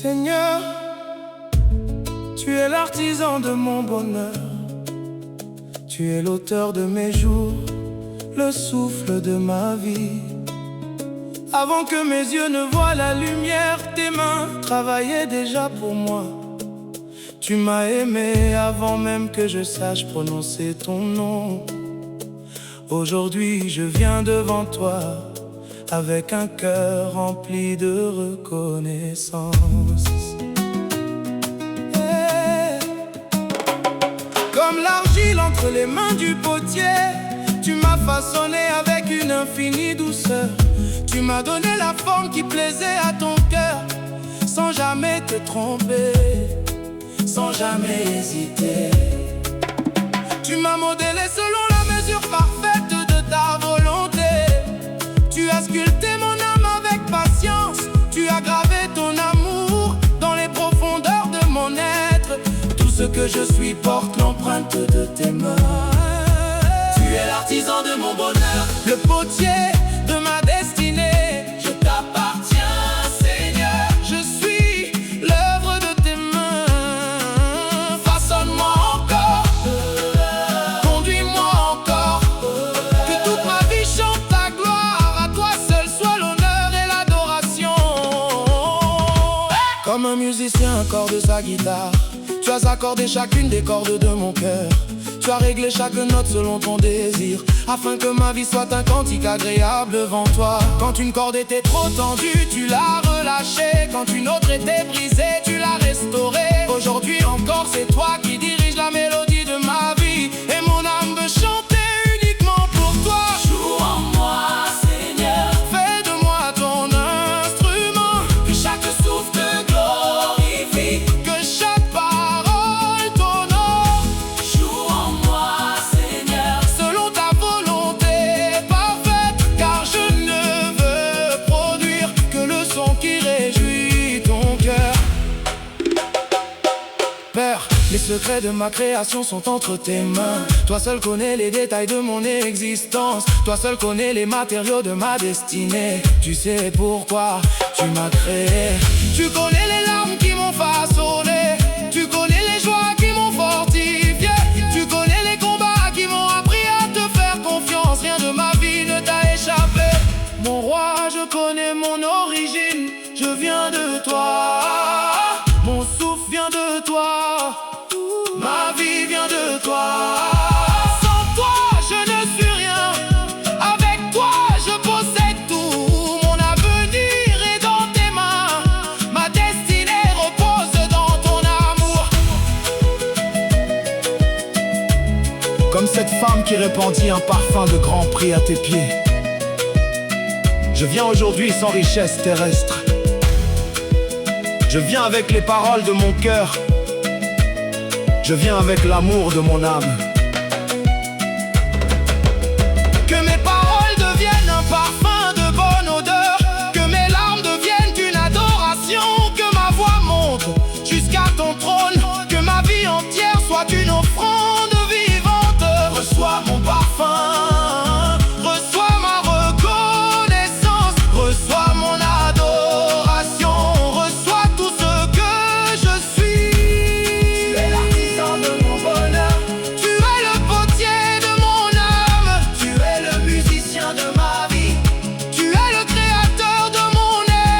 Seigneur, tu es l'artisan de mon bonheur. Tu es l'auteur de mes jours, le souffle de ma vie. Avant que mes yeux ne voient la lumière, tes mains travaillaient déjà pour moi. Tu m'as aimé avant même que je sache prononcer ton nom. Aujourd'hui, je viens devant toi avec un cœur rempli de reconnaissance. Comme l'argile entre les mains du potier, tu m'as façonné avec une infinie douceur. Tu m'as donné la forme qui plaisait à ton cœur, sans jamais te tromper, sans jamais hésiter. Tu m'as modélé selon la mesure parfaite de ta volonté. Tu as sculpté mon âme avec patience. Tu as gravé ton amour dans les profondeurs de mon être. Tout ce que je suis porte l'empreinte de tes mains. Tu es l'artisan de mon bonheur, le potier de ma destinée. Je t'appartiens, Seigneur. Je suis l'œuvre de tes mains. Façonne-moi encore, conduis-moi encore. Que toute ma vie chante ta gloire. À toi seul soit l'honneur et l'adoration. Comme un musicien accorde sa guitare, tu as accordé chacune des cordes de mon cœur. Tu as réglé chaque note selon ton désir, afin que ma vie soit un cantique agréable devant toi. Quand une corde était trop tendue, tu l'as relâchée. Quand une autre était brisée, tu l'as restaurée. Aujourd'hui encore, c'est toi qui diriges la mélodie de ma vie, et mon âme veut chanter uniquement pour toi. Joue en moi, Seigneur. Fais de moi ton instrument. Que chaque souffle te glorifie. Que chaque parole t'honore. Joue en moi, Seigneur, selon ta volonté parfaite. Car je ne veux produire que le son qui réjouit ton cœur. Père, les secrets de ma création sont entre tes mains. Toi seul connais les détails de mon existence. Toi seul connais les matériaux de ma destinée. Tu sais pourquoi tu m'as créé. Tu connais les larmes qui m'ont façonné. Tu connais les joies qui m'ont fortifié. Tu connais les combats qui m'ont appris à te faire confiance. Rien de ma vie ne t'a échappé. Mon roi, je connais mon origine. Je viens de toi. Mon souffle vient de toi. Ma vie vient de toi. Sans toi, je ne suis rien. Avec toi, je possède tout. Mon avenir est dans tes mains. Ma destinée repose dans ton amour. Comme cette femme qui répandit un parfum de grand prix à tes pieds, je viens aujourd'hui sans richesse terrestre. Je viens avec les paroles de mon cœur. Je viens avec l'amour de mon âme. Que mes paroles deviennent un parfum de bonne odeur. Que mes larmes deviennent une adoration. Que ma voix monte jusqu'à ton trône. Que ma vie entière soit une offrande vivante. Reçois mon parfum, reçois ma reconnaissance. Reçois mon adoration, reçois tout ce que je suis. Tu es l'artisan de mon bonheur. Tu es le potier de mon âme. Tu es le musicien de ma vie. Tu es le créateur de mon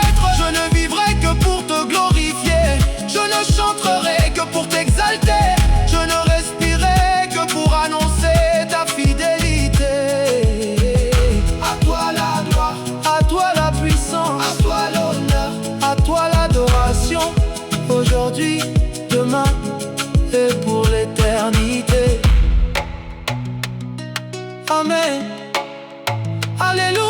être. Je ne vivrai que pour te glorifier. Je ne chanterai que pour t'exalter. Je ne respirerai que pour annoncer ta fidélité. À toi la gloire, à toi la puissance, à toi l'honneur, à toi l'adoration. Aujourd'hui, demain et pour l'éternité. Amen. Alléluia.